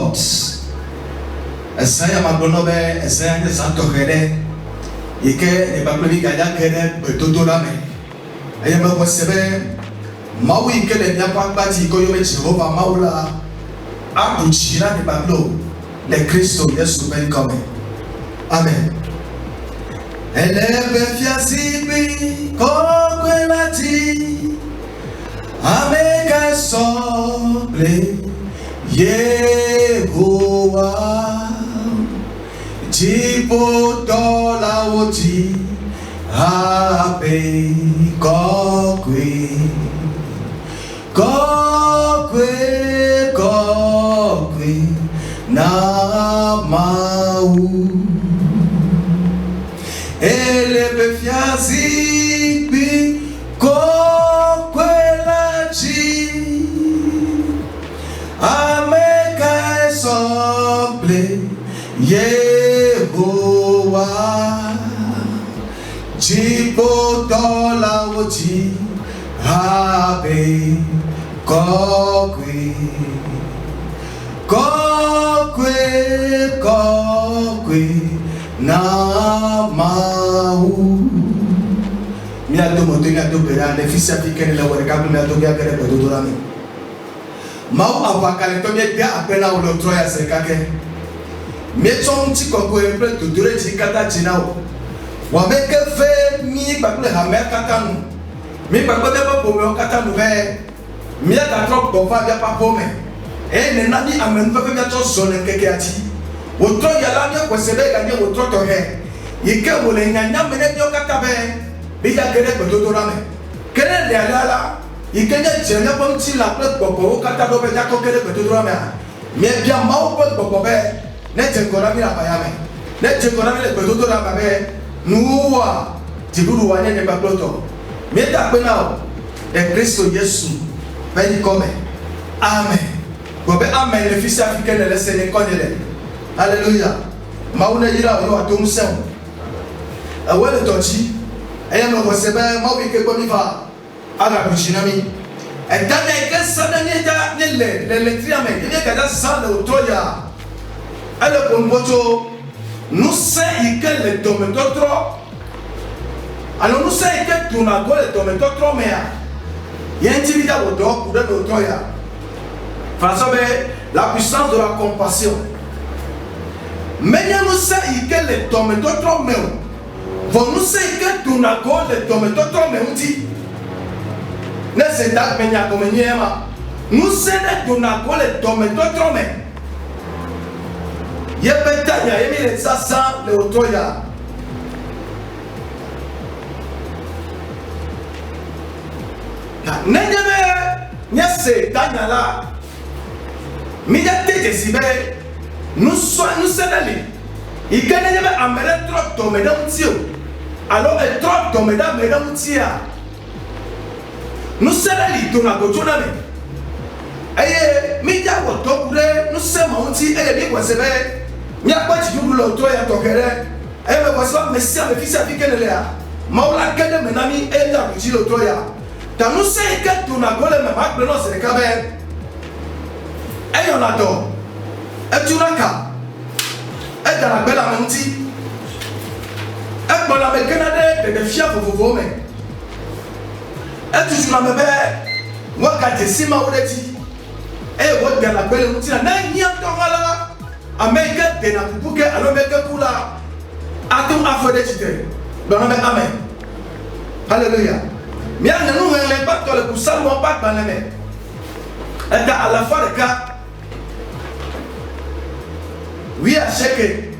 Records. Saya magonobe, saya ni santo kere. Ike ebakuli gaya kere betudurame. Aya mabosebe mawi ike le nyapa bati ko yobe Jehova maula. Abuchira ni bablo le Kristo Yesu ben come. Amen. Eleve fiasibi kokwelati ameka soble Yehowa Jibo dola oti abe kokwe kokwe kokwe na mau elebe fiazibi kokwelachi ameka esoble Yehowa Jibo dola oti abe kokwe kokwe kokwe na mau miado motenga to berane fils africain la wore kabul miado bia kere bedo dorami mau avakale to bia apena o lotro ya sekake meton ti koko e pre to dore ti kata jinao wa meke fe mi bakule ha me kata nu mi bakule ba bo me kata nu be mi aka trop bo fa bia pa bo me e ne nani amen fa bia to so ne keke ati wotro ya la bia kwesebe ga ne wotro to he yike wole nyanya mene bia kata be bi ya kere bedo dorame kere le ala yike nya jenya bom ti la pre gbogbo kata do be ja ko kere bedo dorame mi bia ma o gbogbo be ne jengora mi la bayame ne jengora mi le bedo dorame be nuwa tiburu wanye ne babloto mi ta pe na e Kristo Yesu ben come amen gobe amen le fils africain le sene konele hallelujah mauna yira yo atom sem awele tochi ayama ko sebe mawi ke ko nifa aga bichinami e dana e ke sada ne da ne le triame ne ka da sa le otoya ale bomboto nous c'est que le dometotro alors nous c'est que tu n'as pas le dometotro mais il y a un petit peu de pour de l'autoya François la puissance de la compassion mais nous c'est que le dometotro mais vous nous c'est que tu n'as pas le dometotro mais on dit ne c'est pas mais ya comme niema nous c'est que tu n'as pas le dometotro mais yepetanya yemile sasa le otoya nenyebe nyese tanya la miya tete sibe nous senali ikene nyebe amere trop tomeda mtio alors et trop tomeda meda mtia nous senali tona gotona me aye miya wotokure nous sema unti eye bi kwasebe mi a pas dit le toit ya tokere e me voici messia me fils africain le a maula kede menami e la buti le toit ya ta nous c'est que tu na gole me mak no se kabe e yo na do e tu na ka e da la bela monti e bola me kenade de fia vovo me e tu na me be wakati sima odeti e wo ga la bela monti na nya to wala Américain de na pupuke alomeke kula atum afode chite donome amen hallelujah mi anga nous le pacte le kusal mo pacte baneme et à la fin de cas oui à chaque et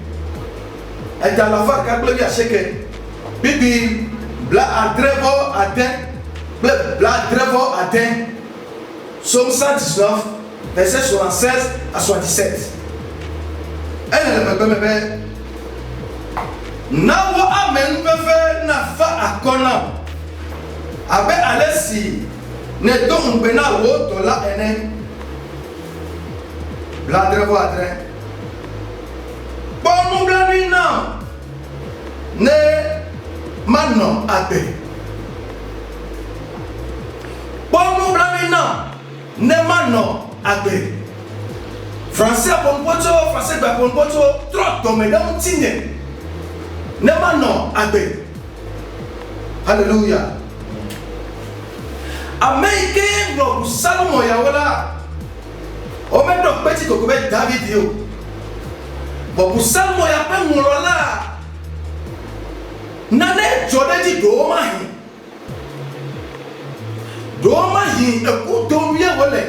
à la fin de cas oui à chaque bibi bla adrevo atteint bla adrevo atteint Somme 119 verset 76 à 77 elle me na wo amen pefe na fa akona abe alesi ne don bena wo to la ene bladre wo adre bonu blani na ne mano abe bonu blani na ne mano abe Français pour pocho, français pour pocho, trop tombé dans un signe. Ne non, abbé. Alléluia. Américain, nous salons ya voilà. On met donc petit coco David yo. Bon pour salons ya pe moulola. Nane jode di do mahi. Do mahi e ku do ye wole.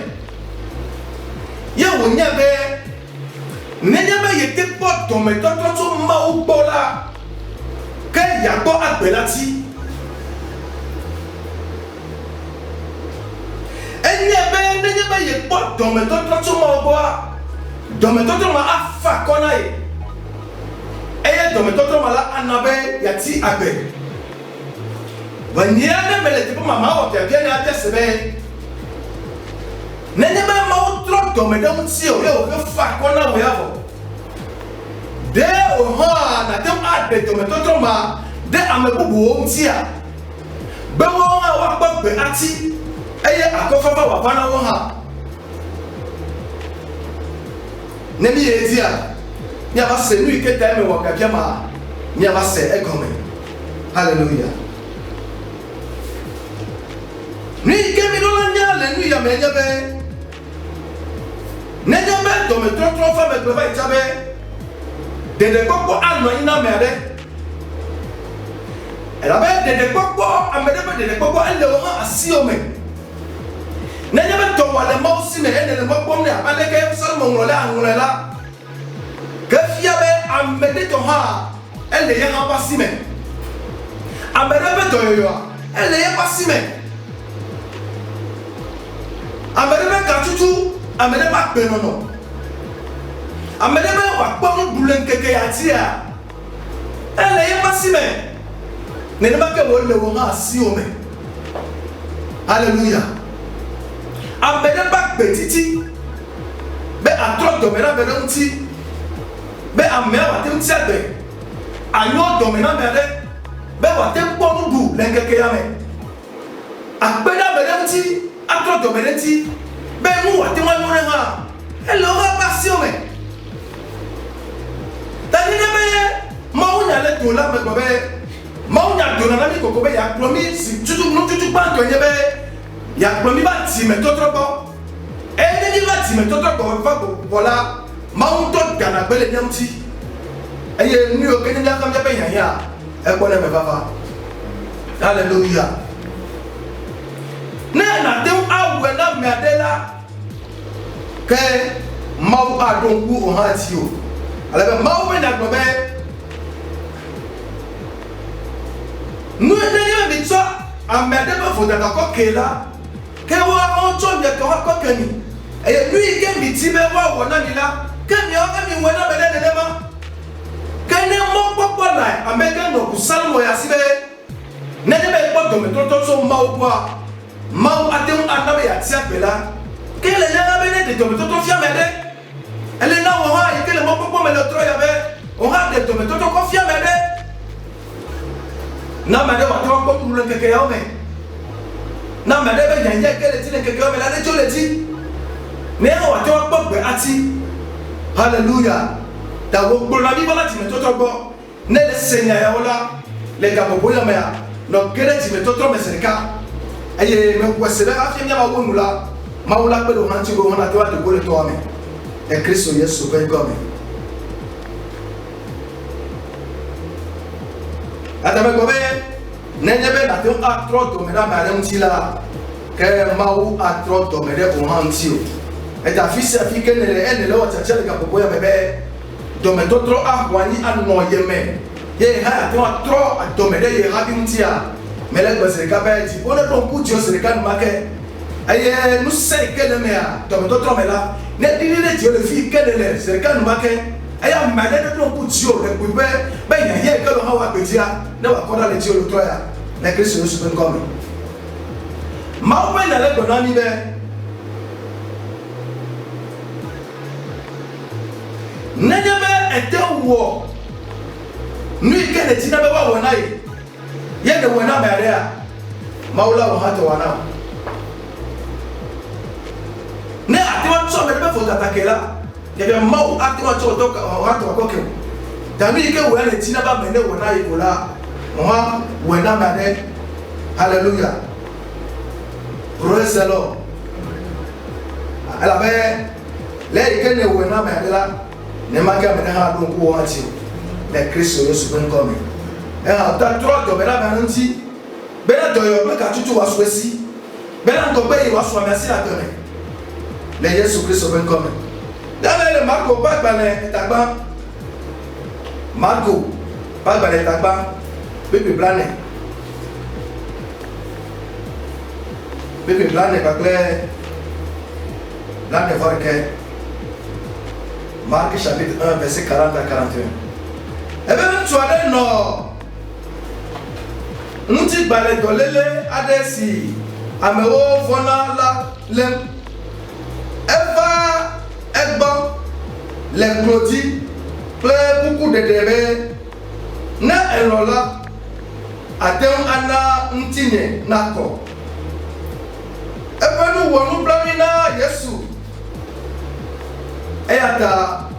Ye wonya be. Nenya be yete pot to me to ma u bola. Ke ya to agbelati. Nenya be ye pot to me to ma u bola. Do me to ma afa kona e. Eye do me to ma la anabe yati abe. Wanyane mele tipo mama o pia na ate sebe. Nenya be ma u tro do me do ti o ye o fa kona we avo. De o ha na tem ade do me to ma de amebubu o ntia. Be wo ha wa gba be ati. Eye akofa fa wa bana wo ha. Nemi ezia. Ni ava se nu ike teme wa ka ma. Ni ava se egome. Hallelujah. Ni ke mi do la nya le nu ya me nya be. Nenya be do me tro fa me gleba itabe. Dede koko anu ina mere. Ela be dede koko amede be dede koko ele o ha asio me. Nenya be to wale mausi me ene le mokpom ne abaleke salmo ngole angulela. Kefia be amede to ha ele ye ha pasi me. Amede be to yo ele ye pasi me. Amede be katutu amede ba pe no. Amede be wa kpom bulen keke atia. Ele ye pasi me. Ne ba ke wo le wo ha si o me. Hallelujah. Amede ba petiti. Be atro do me na be nti. Be amea wa te nti abe. Anyo do me na me de. Be wa te kpom bu len keke ya me. Agbeda be nti atro do me nti. Be mu wa te wa mo ha. Ele o ha pasi o me. Tani ne be maunya le to la me go be maunya do na mi koko be ya promi si tutu no tutu pa to nye be ya promi ba ti me to trobo e ne ni ba ti me to trobo fa go bola maunto gana gbele nyamti eye ni o ke ni aka me be yan ya e ko ne me baba. Hallelujah. Na de awe na me adela ke mau adonku o ha ti o alabe mau me na gbe nous n'ayons mis ça à mettre ma faute à la kela que wa on tombe de toi quoi que ni et lui qui me dit mais wa wona ni la que mi o mi wona be de ne ma que ne mo popo la ameka no kusalmo ya sibe ne ne be po do me to so ma o kwa ma o atem anabe ya tia bela que le na be ne de to fia me de elle na wo ha que le mo popo me le tro ya be on ha de to me to confia me de na made wa to ko kulu keke ya o me na made be yanye kele ti keke o me la de jo le ti ne wa to ko gbe ati. Hallelujah. Da wo gbo na bi bala ti me to gbo ne le senya ya wala le ga bobo ya me ya no kele ti me to me serika aye me ko sele afi nya ma wo nula ma wala pe do han ti go na to wa de go le to me e Kristo Yesu ko go me atame gobe nenye be na te atro do me na ma re ntila ke mau atro do me re ko hanti o e ta fisi afike ne le o cha chele ka popo ya bebe do me totro ahwani anno ye me ye ha to atro do me re ye ha bi ntia me le gbese ka be ti bona do ku ti o se ka ma ke aye nu se ke ne me a do me totro me la ne di ne ti o le fi ke ne le se ka ma ke aya made de do ku ti o le ku be ya ye ke lo ha wa betia ne wa koda le ti o lo to ya na Kristo Yesu ben come ma o be na le gona ni be nenya be ete wo nu ke ne ti na be wa wona ye de wona be area maula wa hata wana ne ati wa so be fo tatakela Il y a un mot à toi, tu as Dami ke wena tina ba mene wona ikola. Moi wena mane. Alléluia. Praise the Lord. Ala be le ikene wena mane la. Ne ma ka mene ha do ko wati. Le Kristo Yesu ben come. Ta tro do bela bananti. Bela do yo me ka tutu waswesi. Bela ndo be yi waswa merci la tene. Le Yesu Kristo ben come. Dale le Marco ba bane tagba. Marco, pas de balai tabac, bébé blané. Bébé blané, pas clair. Blané, voir que Marc chapitre 1, verset 40 à 41. Eh bien, tu as dit non. Nous disons balai dolele adesi. Ameo vona la lem. Eva, Egba, les Claudie. Beaucoup de débats na elola atem ana ntine nako ebenu wonu blamina Yesu eyata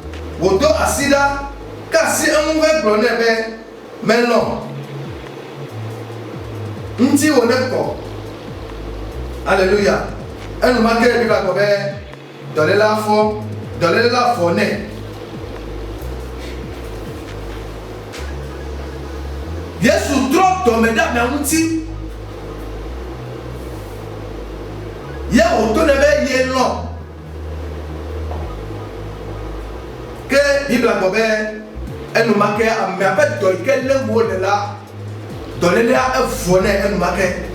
wodo asida kasi enwe blonebe meno nti woneko alléluia enu makere bi la gobe dolela fo ne. Yesu trop to mesdames na unti ye otonebe ye lo ke Bible gobe enu make am ape to ke le wo de la to le a fone enu make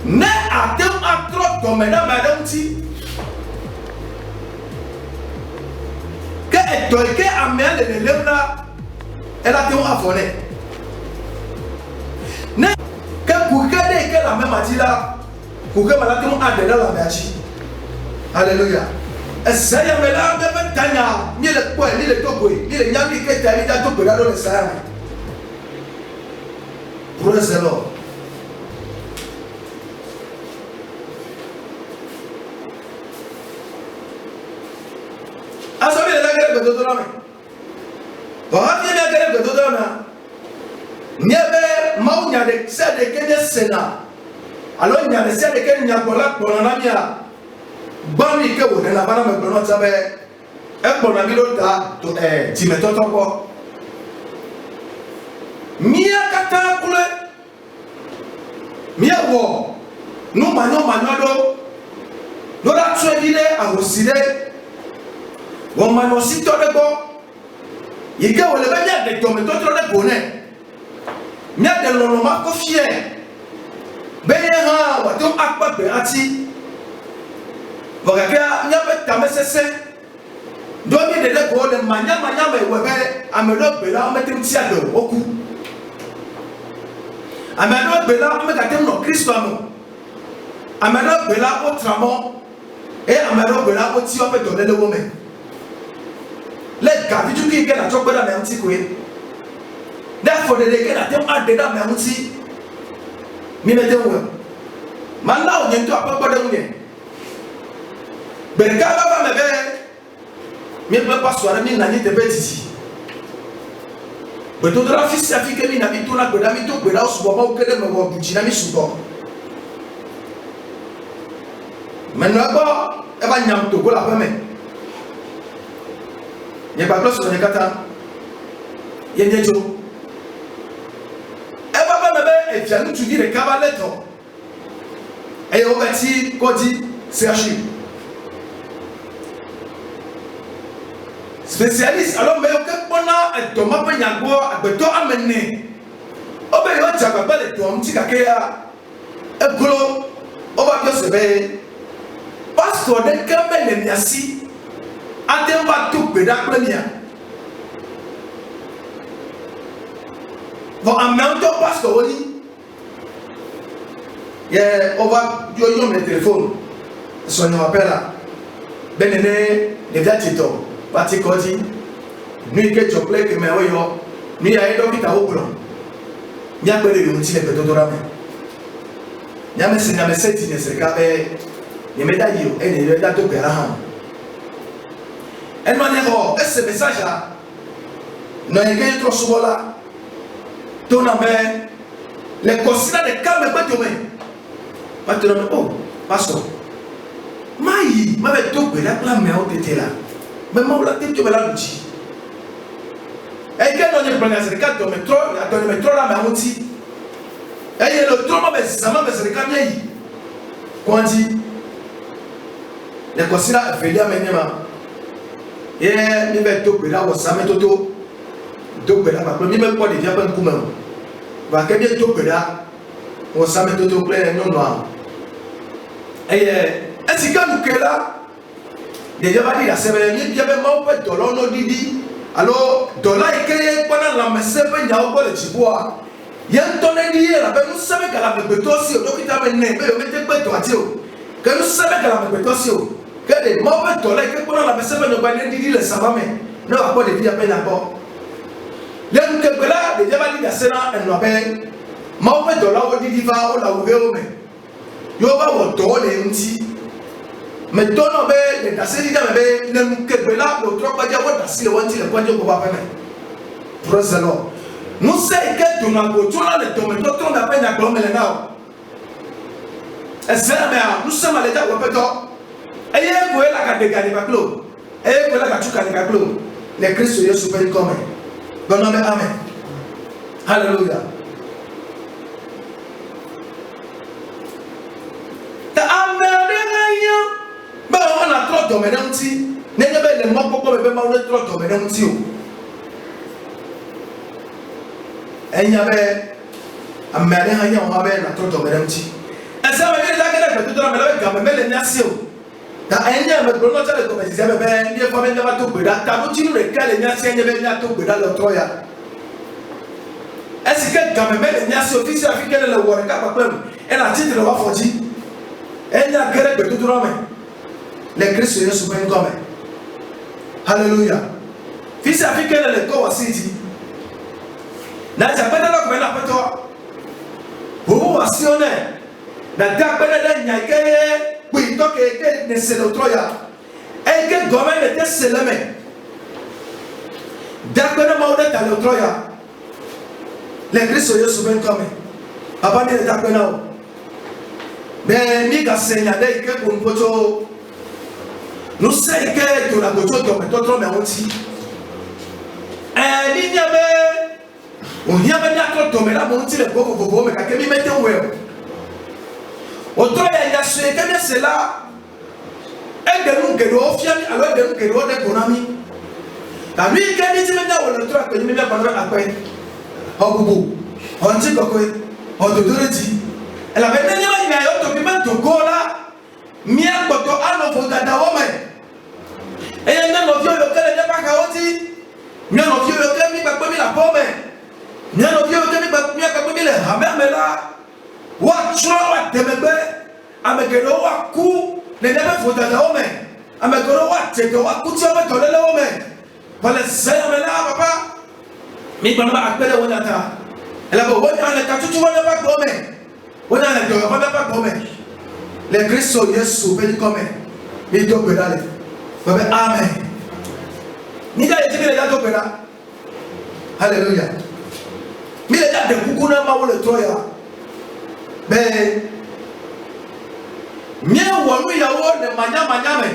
ne atem a trop to mesdames na unti ke to ke am le le elle a été affonée. Ne que pour que la même attila pour que malade a de la magie. Alléluia. Et ça y a là même tanya ni le poil ni le togo ni le nyami que tu as mis dans ton pédale dans le sang. Praise the Lord. Asobi la guerre de todo la main. Bahati ni agere bedo dona. Niebe mau nyade sede kenye sena. Alo nyade sede kenye nyakola kona mia. Bami ke wona na bana me bono tabe. E kona mi do ta to timeto toko. Mia kata kule. Mia wo. No manyo do. No da twedile ahoside. Wo mano sito dego. Il y a des gens qui ont été bonnets. Il y a des gens qui ont été fiers. Il y a des gens qui ont été fiers. Il y a des gens qui ont été fiers. Il y a des gens qui ont été fiers. Il y a des gens qui ont été fiers. Il y a des gens qui ont été fiers. Il y a des gens qui ont été fiers. Let God, did you get a chocolate and empty queen? Therefore, they get a damn add the empty. Minute. Man, now you to a papa. But the car of a me password, I mean, I need the betty. But to the office, I think I mean, I mean, to not without me to without swap, get them about Jinami Subo. Manaba, ever yam to go up me. Ye pas close sur les kata. Ye nejo. Eba ba bebe e fianu tu di le kabaleto. E o beti kodi serchi. Spécialiste alors mais o ke bona e to ma pe nyagbo agbeto amene. O be yo tsaga ba le to mti ka ke ya. E glo o ba yo sebe. Pastor de kambe le miasi. Atem va tout pédac premier. Bon, en même temps, parce qu'on dit, on va jouer le téléphone. Son nom appelle là. Ben, les gars, tu t'en vas, tu dis, nous, que tu plais, que mais oui, nous, il y a un homme qui t'a ouvert. Il y a un peu de gens qui sont dans la main. Il y a un peu de gens qui sont dans la main. ne me da yo e ne da to pera ha en mane ho esse message a no e ke tro subola to na be le consider de calme pas to me pas to me oh pastor mai ma be to pera la me o tete la me ma la tete to me la luci e ke no ne plana se ka to me tro la me amuti e ye lo tro ma be sama be se ka mi yi kwanti le consider velia menema ye mi be to pera wo sama to pera ba mi me ko de via ban kuma ba ke de to pera wo sama to play no no est-ce que nous que là déjà va dire c'est bien bien mais on peut dollar no didi alors dollar et que pendant la messe pe nya o le chiboa yen to ne di la be nous savons que la be to si o dokita be ne be o mete pe to ati o que nous savons que la be to si o que de mo pe dollar que pendant la messe pe no ba ne didi le sabame no a pas de vie pe na ko le que là déjà va dire c'est là en no be mo pe dollar o didi va o la o be o me yo ba wo to le nti me tono be le tasiri da be le mukebela lo tropa ja wo tasile wanti le kwaje ko ba peme praise the Lord nous sei que tu na go tona le to me to tona pe na glomele now ezeme a nous sommes les da wo peto eye ko ela ka de gani ba klo eye ko ela ka chuka ni ka klo le Kristo Yesu pe come bono me amen hallelujah on a trop de dominanti, ne be le mo popo be ma on trop dominanti o. Enya be amane hanya o be na trop dominanti. Esa be le da ke da me ga me le nyase o. Da enya me brono cha le ko be se be be ni ko be na to gbe da ta no ti no le ka le nyase enya be na to gbe da lo troya. Esi ke ga me le nyase o fisi africain le wo re ka pa pem e na titre wa foji. Enya gere be to me. Le Christ Yesu ben comme hallelujah fils africain le ko wasiti na japana la ko na peto bo wasione na dakpena da nyakeye bu to ke ne se lo troya e ke gomen de seleme dakpena ma de ta lo troya le Christ Yesu ben comme papa ni dakpena be mi ga senya de ke ko mpoto nous savons que tu as besoin de mettre mais aussi il y avait on y avait d'autres mais là mon petit le bobo mais quand il mettait où autant il y a ce que c'est là et de nous que l'on fier alors de nous que l'on est bon ami la lui quand il dit maintenant on le trouve que il met pendant après oh bobo on dit quoi on te dit elle avait déjà il y a autre même de go là mia koto ano fodada wome enya no vio yo kele ne baka oti mia no vio yo kele mi bakpo mi la pome mia no vio yo kele mi bakpo mi le hamemela wa tro wa temebe amegero wa ku ne ne fodada wome amegero wa teto wa ku ti o beto lele wome wala sayamela papa mi bana akpele wona ta ela bo wona le katutu wona bakpo wome wona le do wona bakpo wome le Christo Yesu ben comme il doit pédaler. Amen. Ni ga yeti le dato pédal. Alléluia. Mi le date beaucoup na ma le troya. Ben mia wonu ya wo ne manya me.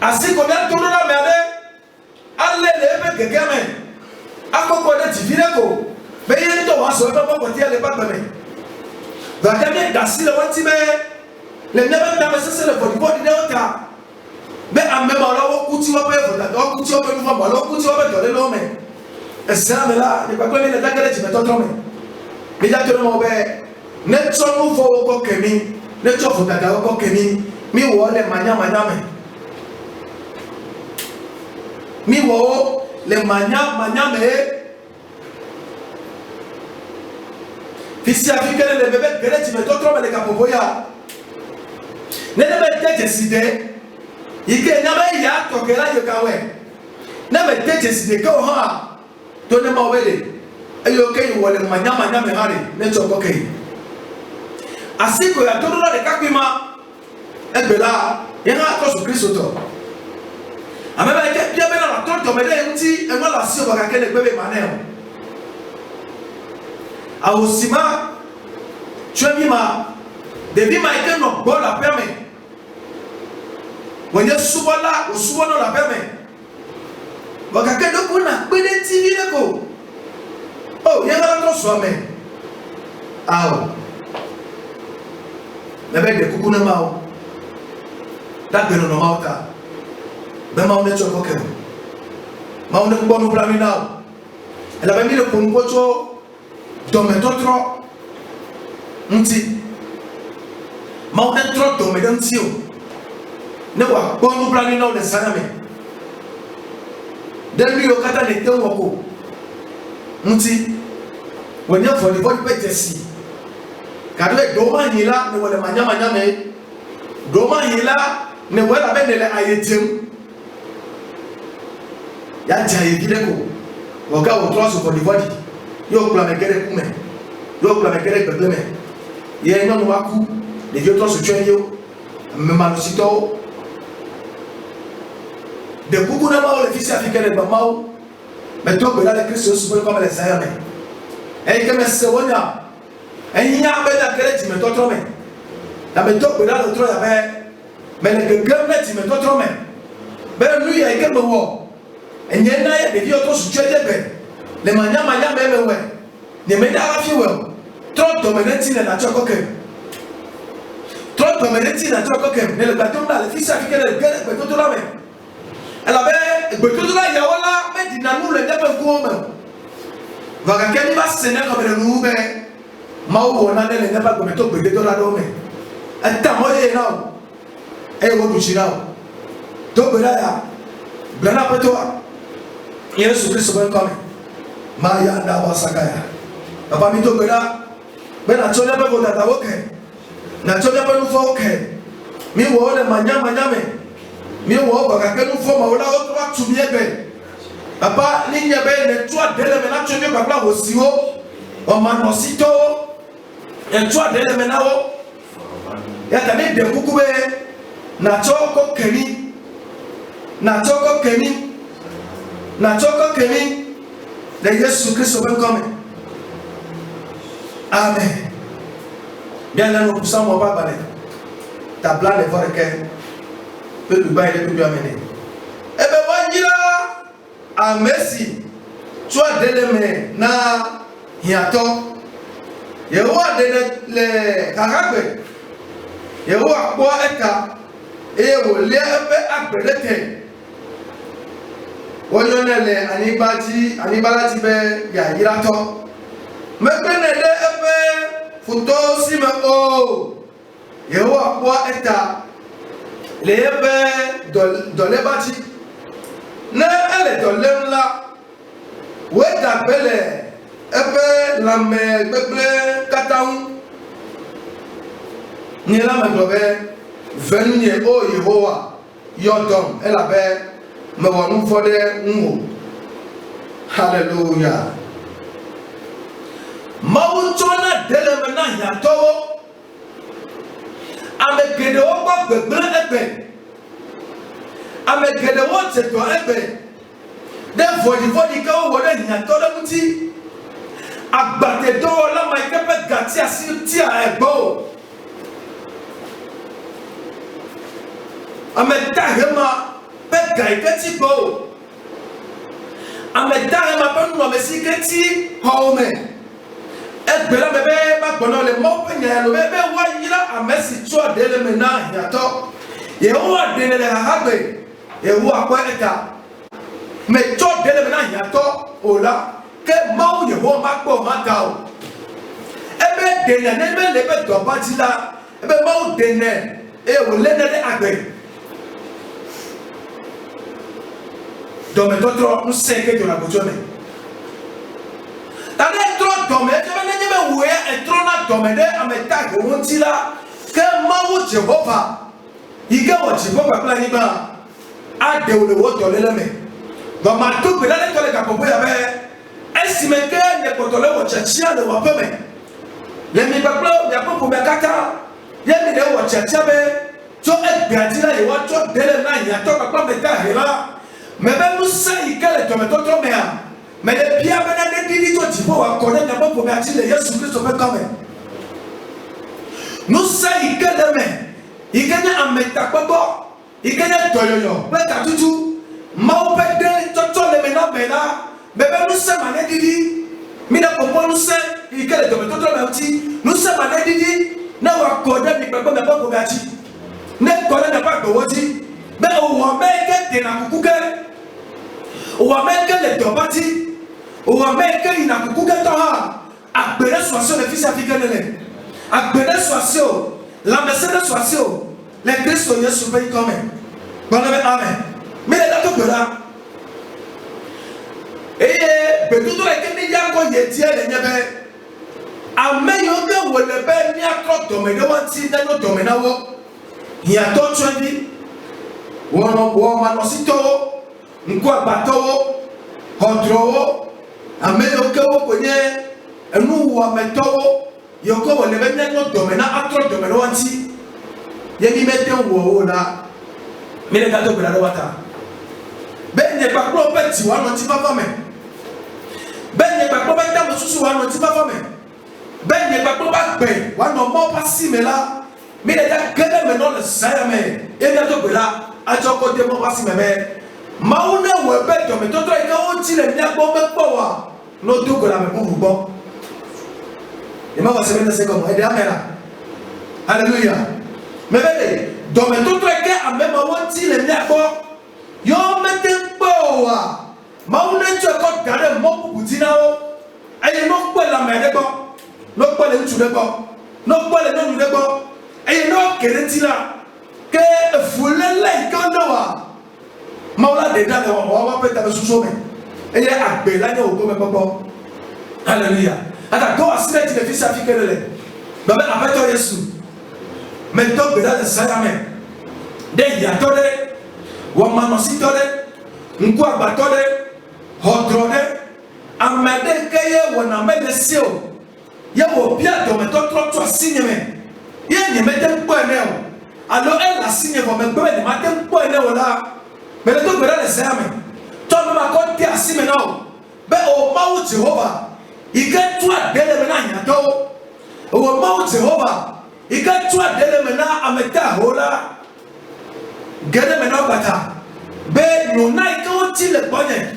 Asi ko na tolo na mede. Alle le be gegeme. Akoko de divine ko. Be yen to wa so be ko ti ale ba me. Va jamais dassi le wanti me le nebe na me sese le volleyball de ota be amema la wo kuti wo pe voda o kuti wo pe nu mo lo kuti wo pe dole lo me esame la ni pa ko mi le dagere ti me to me mi ja to mo be ne to nu fo ko kemi ne to fo daga ko kemi mi wo le manya me mi wo le manya me fils africain le bébé gere ti me to me le kapoboya ne be te décider ike na be ya to gera yo kawe na be te décider ko ha to ne ma obede ayo ke yo le manya me hari ne to ko ke asiko ya to lo de kakima Et bien là, il y a un autre Christ auto. A même avec bien la torte, mais là, il dit, et moi la si on va gagner les bébés manèo. A aussi ma, tu as mis ma, depuis ma été non bon la permet. When you souvent là, ou souvent non la permet. Va gagner de quoi na, ben des TV là quoi. Oh, il y a un autre soir mais. Ah oh. Mais ben des coucou na mao. Dat ben no mao ta. Ben mao ne choko ke. Mao ne bon no plan now. Elle avait mis le pompocho dans mes trop. Nti. Mao ne trop dans mes dentio. Ne wa bon no plan now de saname. Depuis le kata ne te woko. Nti. When you for the body better see. Kadwe doma hila ne wale manyama me. Doma hila ne wala benele ayetim. Ya jaye gideko. Woga o troso for the body. Yo kula mekere kume. Yo kula mekere probleme. Ye no waku. De yo troso chenyo. Me manusito. De kuku na mao le fils africain de mao. Mais toi là le Christ se comme les ayame. Et que me sewonya. Et nya be da kere ti me totro me. La me to là le tro ya be. Mais le gemme ti me totro me. Be nu ya ke me wo. Et nya na ya de yo to su chede be. Le manya me we. Ne me da afi we. Tro to me nti na choko ke. Tro to me nti na choko ke. Ne le batom là le fils africain le gere be to la me. Elle avait besoin de la yaola, mais dit nanou le début comme. Vagakeni va séner comme le noube. Mao on a des n'est pas comme toi besoin de la dome. Attends moi et là. Et vous touchez là. Toi belaya. Blana pour toi. Il est sur Christ comme. Maya da wasakaya. Papa mi to bela. Ben a tsonya pe vota tawoke. Na tsonya pe lu fo ke. Mi wo le manyama nyame. Mi wo ba ka kenu fo ma wala o to atubie be papa ni nya be ne to adele me na tubie ba bla wo siwo o man no sito e to adele me na wo ya ta ne de kuku be na choko keni na choko keni de Yesu Kristo ben come amen bien là nous poussons mon papa ta plan de voir que peut le bail de amener. Eh ben wanjira a Messi toi deleme na hiato yewa de le karagbe yewa kwa eka e wo le ebe agbelete wonyonele anibalaji be ya yirato mekene de ebe futo sime o yewa kwa eka lebe dole bati ne ele dole la we da bele ebe la me beble kataun ni la me dobe venye o Yehowa yodom ela be me wonu fode nwo hallelujah mawuntona dele me na yato amegede wo gba gbegble ebe amegede wo teto ebe de vodi ka wo de nyato le muti agbate do la ma kepe gati asi ti a egbo ameta hema pe gai keti go ameta hema pe no mesi keti home egbela bebe ba gbono le mo pe nya lo bebe wa yira amesi to adele me na yato Yehowa dele le hagbe Yehowa kwa eta me to dele me na yato ola ke mau Yehowa ma gbo ma ta o ebe dele ne be le be do ba ti la ebe mau dele e wo le ne agbe do me to tro nse ke jo na go me tade tro do me je ne me wo e tro na do me de ameta go wonti la ke mau Jehovah ige wo Jehovah plan ni ba ade wo le wo to le me do ma to be la to le ka popo ya be esime ke ne ko to le wo chachia le wo pe me le mi ba plan ya popo me kata ye mi de wo chachia be tu es gardé là, et tu es délai là, il y a toi papa mais t'as là. Mais même nous ça il calme toi mais toi mais les pieds maintenant les dit toi tu peux connaître d'abord pour gardé les Jésus Christ fait quand même. Nous ça il calme mais il gagne un méta papa, il gagne toyoyo, mais t'as tout. Mau pede toto le maintenant mais même nous ça mané dit, mais n'a pas nous ça il calme toi mais toi mais aussi nous ça mané dit na wa connaître ni papa mais pas pour gardé. Ne connaît pas de wodi, mais on va mettre des nakukuke, on va mettre les dobati, on va mettre les nakukuke toha, à bénér soisio les fils africains à bénér soisio, la mercedes soisio, les Christ sont Jésus pays comme bon amen. Mais les dates de là, et tout les qui n'y a pas de dieu les niais, amen yoga ou le ben n'y a trop de domaine wanti dans nos domaines il y a d'autres choses dit on manosito nkwa bato kontro ameyo kewo konye enu wa meto yoko wole benye no domena atro domena wanti yemi mete wo la mele gato bela wata benye bakro peti wa no ti papa me benye bakro beta mususu wa no ti papa me benye bakro ba gbe wa no mo pasi me la mais les gars, quand même, le Seigneur, et bien tout là, à ton côté, mon passé, mais Maouna ou un bête, mais toi, il y a aussi les miens pour me pouvoir. Nous deux, que la même pour vous, bon. Et moi, je vais vous dire comment, et bien, alléluia. Mais venez, donc, mais tout le cas, à même aussi les miens pour, yo, mettez pouvoir. Maouna, tu as encore gardé mon pour vous dire, et non, pas la mer de bon, non, pas les outils de bon, non, pas les noms de bon. Et non, que est-il là? Que vous l'avez quand on Maula déjà, on va peut-être se sauver. Et il y a un bel au comme papa. Alléluia. Attends, quand on se met les fils africains, mais après toi, Jésus. Mais toi, Béla de Saint-Amen. Dès y a tolé, ou à Manossi tolé, ou quoi batolé, hotronné, à m'aider caillé ou à m'aider sio. Il y a au bien de me trop signé. Il y a un point alors elle a signé pour me donner un point là. Mais le tout est les amis. Toi, nous m'accordons à signer maintenant. Mais au moment où Jéhovah, il gagne toi dès le maintenant. Au moment où Jéhovah, il gagne toi dès le maintenant à mettre à Hola. Gagne maintenant bata. Mais nous n'avons pas le bonnet.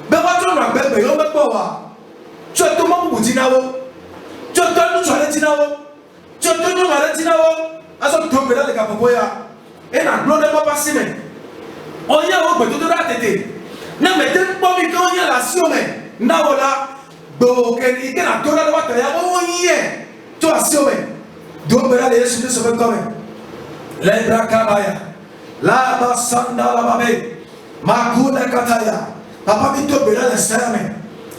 Mais votre nom est bien, on ne peut pas. Tu as tout le monde dit là. Tu as tout le monde dit là. Tu as tout le monde dit là. Aso tombe là le kapoya. Et na glone pas passer mais. On y a au beto de la tête. Na mette pas mi quand y a la siome. Na wala do que il na tora la wata ya o y est. Tu as siome. Do bela le Jésus se fait comme. Lebra kabaya. La basanda la babe. Makuna kataya. Papa mi to bela le serme.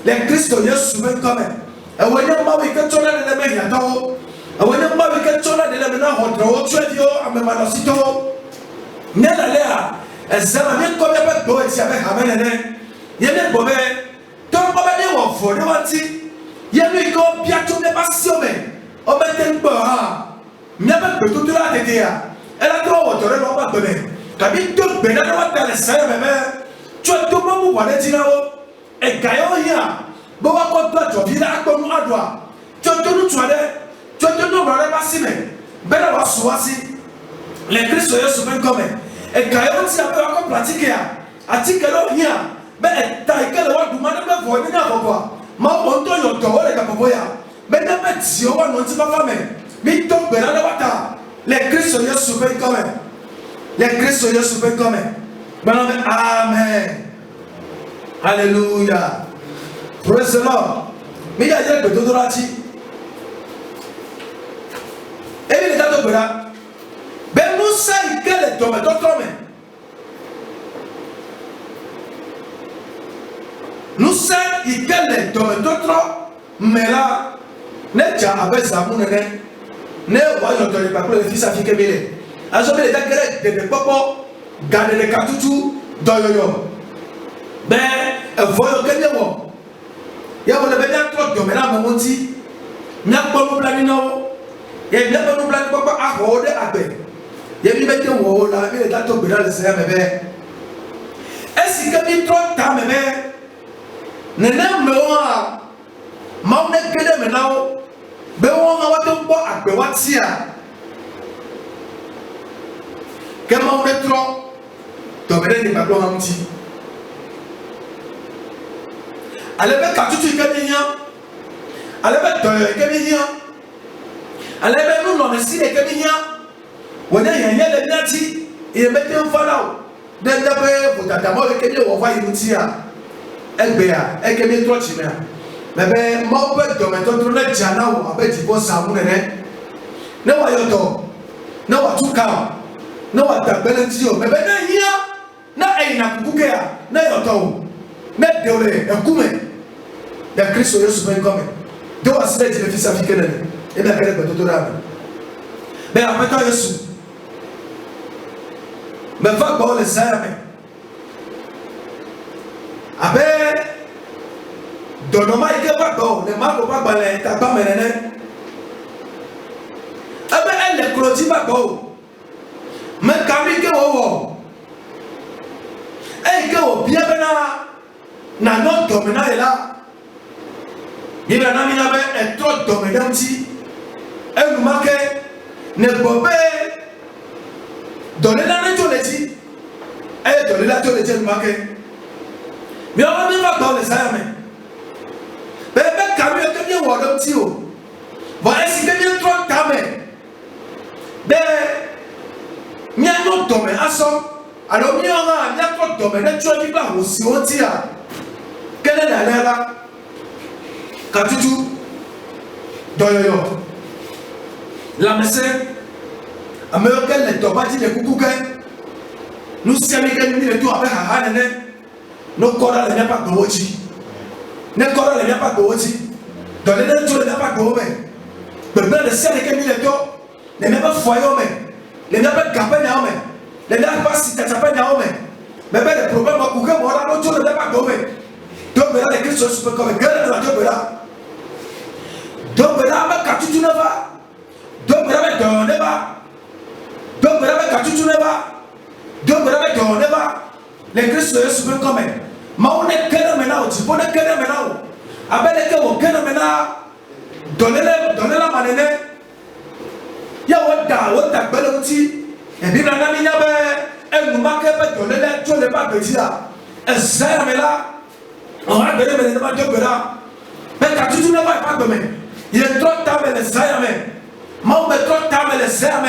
Le Christ Jésus se fait comme. Et on y a ma que tu as le meilleur do. Awanya mba wike chona de lemena hodro otwedio amemana sito nela lea ezama mi ko be do eti abe hamenene yeme bobe to bobe de wo fo de wanti yeme ko biato me pasiome o beten bo ha mi abe beto dura tete ya ela to wo tore no ba bebe kabi to be na wa tele sai bebe cho to mo mu wale tinawo e gayo ya bo wa ko do to bi na akponu adwa cho to nu tuade tu as tout le passé mais belle va soisi les Christ Jésus même comme et quand on s'y a encore pratiqué à tikelo hier mais ta que le wa du mana me voyer na quoi ma on to yo to le kapoya mais na me ti o wa no ti papa mais to bela la wata les Christ Jésus même comme les Christ Jésus même comme amen alléluia praise the Lord mais il y a des bedorati. Et il est à tout là. Ben nous savons quel est ton méthode. Nous savons quel est ton méthode. Mais là, n'est pas avec ça, mon nez. N'est pas avec le papa, le fils africain. Alors, il est à quel est de papa, garder les cartouches dans le yo. Ben, voyons quel est bon. Il y a un peu trop de ménage, mon petit. Il n'y a pas de planning. Et bien nous plan papa a rodé à paix. Yemi bete wo la mi ta to bira le se mebe. Esi ke mi tro ta mebe. Nene me wa ma ne gede me nawo. Be wo ma wa to bo agbe wa ti a. Ke ma ne tro to bere ni ba do ha mti. Ale be ka tutu ke ni yan. Ale be to ke ni yan. Ale be nu no ne si ke ni yan. When I hear the Nati, he met him for now. Then the way put at the mother came over him here. Egbea, Ekemi Trochina. Maybe more bed to let Jana, I bet it was some money. No, I don't. No, I took out. No, I got balance you. Maybe here. No, ain't a cooker. No, you don't. Met the way a woman. The Christian used to be coming. Do a state in the South African. In the head of the Raven. They are better as me fa gba le saya me abe dono ma ike fa gba le ma ko fa gba le ta gba me nene abe ele kloti fa gba me ka mi ke wo e ke o bia be na no do me na ela ni na mi na be e tro do me danti e nu ma ke ne bobe donner la nature elle donner la nature de marqué mais on va même pas dans les armes bébé camion que bien voir comme tio voilà si que bien trop tamé de mi a non tomé aso alors mi on a bien trop tomé nature qui va aussi on tire quelle est la là katutu doyoyo la messe American le tobati le kukuke nous sommes les le tout avec hanene no kora le pas gochi ne kora le pas gochi dans les deux le pas gobe bébé le ciel que mi le to ne même pas foyer mais le pas capé na homme le pas si ta pas na homme bébé le problème au kuke mo la no to le pas gobe donc là les Christ se comme gueule la donc là ba katutu na ba donc là ba ne ba donc vous avez qu'à tout donc vous avez qu'on ne va les Christ se peut comme mais on est que maintenant tu peux ne que maintenant avec les que on que maintenant donner la manene ya wada baloti et bien na mi na be e nous marquer pas donner la tu ne pas petit là et ça mais là on va donner mais pas de là mais qu'à tout ne va pas demain il est trop tard mais ça mais moi mais trop tard mais ça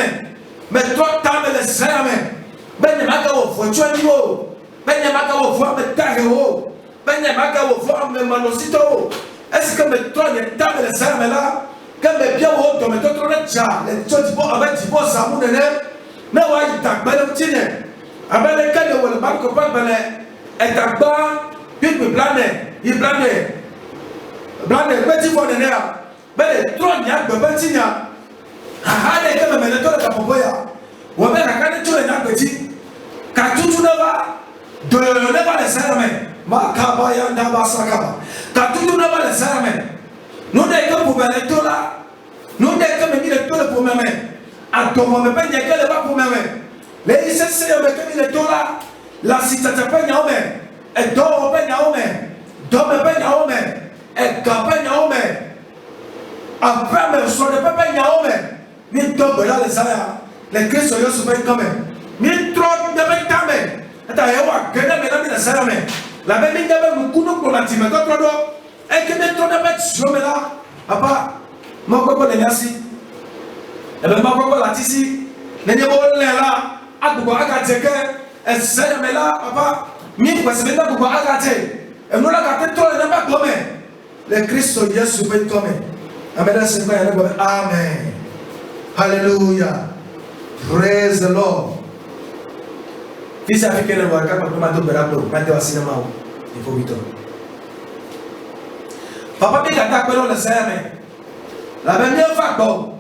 mais trop tard mais ça mais ben ne maka wo fo chwa ni wo ben ne maka wo fo me ta wo ben ne maka wo fo me manosito est-ce que me trop ne tard mais ça mais là quand me bien wo to me to trop na cha le to ti bo avec ti bo sa mu ne na wa yi ta gba le ti ne abele ka le wo le ba ko pa bele e ta gba big blane yi blane petit fo ne ya bele trop nya gba ti nya ha le ke me le to le ka popo ya wo be ka ne to le na petit ka tutu na ba do ne ba le sara me ma ka ba ya nda ba sa ka ba ka tutu na ba le sara me no de ka po be le to la no de ka me ni le to le po me a to mo me pe nya ke le ba po me le ise se me ke ni le to la si ta pe nya o me e do o pe nya o me do me pe nya o me e ka pe nya o me a pa me so de pe nya o me ni to be la le sara le Christ yo su pe come mi trop de betame ata yewa gena me na mi na sara me la be mi nyabe mukuno ko la ti me to do e ke me to na be sio me la papa mo ko le nyasi e be mo ko la ti si ne ne mo le la agugo aka teke e sara me la papa mi ko se me na agugo aka te e no la ka te to na ba come le Cristo Yesu be come amen se ba ya amen hallelujah praise the Lord. Fils africain le voir quand on berablo quand au cinéma il faut vite papa bi kata kwelo le seme la be mi fa gbo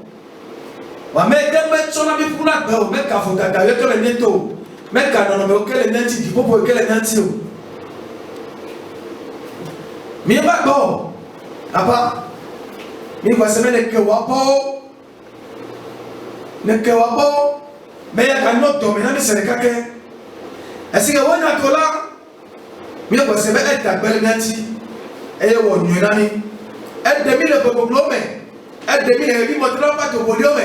wa me ke me tsona bi funa gbo me ka fo kaka yo to le neto me ka no me o ke le neti di popo ke le neti o mi fa gbo papa mi kwa seme ne ke wa po mais il y a un autre domaine, c'est le cas que. Est-ce que vous avez un là? Mais vous savez, elle est belle nanti. Et vous avez un ami. Elle demi le problème. Elle demi le vie, votre pas de volume.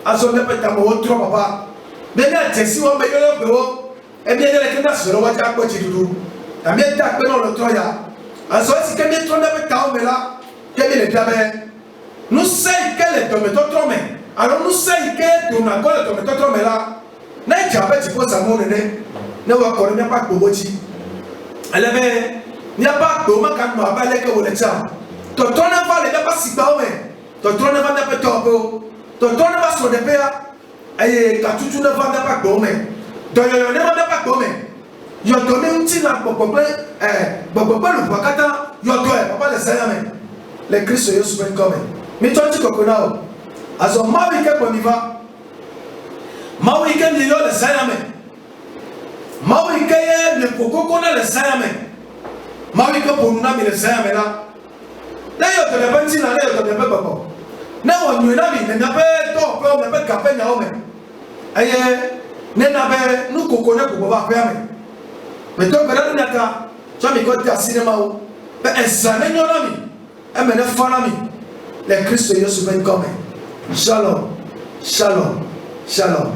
À son départ, tu as mon trop papa. Mais là, si on met le bureau, et bien, il y a sur le WhatsApp, quoi, tu dis. La mienne est à dans le Troya. En soit, si quelqu'un est trop d'abord, mais là, il y a les tabets. Nous savons qu'elle est tombée trop, mais. Alors, nous savons qu'elle est tombée trop, mais là, n'a pas de pose à mon nez. Ne va pas connaître pas de Boboti. Elle avait. Il n'y a pas de moment quand on va aller que vous le savez. Ton trône va les pas si bas, mais. Ton trône va ne pas tomber. Ton trône va se dépayer. Et quand tu ne vas pas tomber. Donc, il ne va pas tomber. Il y a donné un petit nom pour le Wakata. Il y a donné papa le Seigneur. Les Christ sont super comme. Mais toi, tu connais. Alors, ma vie, quand on y va. Ma vie, quand il y a le Seigneur. Ma vie, quand il y a le Coco, qu'on a le Seigneur. Ma vie, quand on a mis le Seigneur là. D'ailleurs, tu n'as pas dit, tu n'as pas papa. Non, on n'y a pas, il n'y a pas de on n'a pas de capé, il n'y a pas. Et nous, nous connaissons pour pouvoir faire. Mais toi, tu as mis quoi de cinéma? Mais ça n'est pas un ami. Les Christ sont comme. Shalom, shalom, shalom.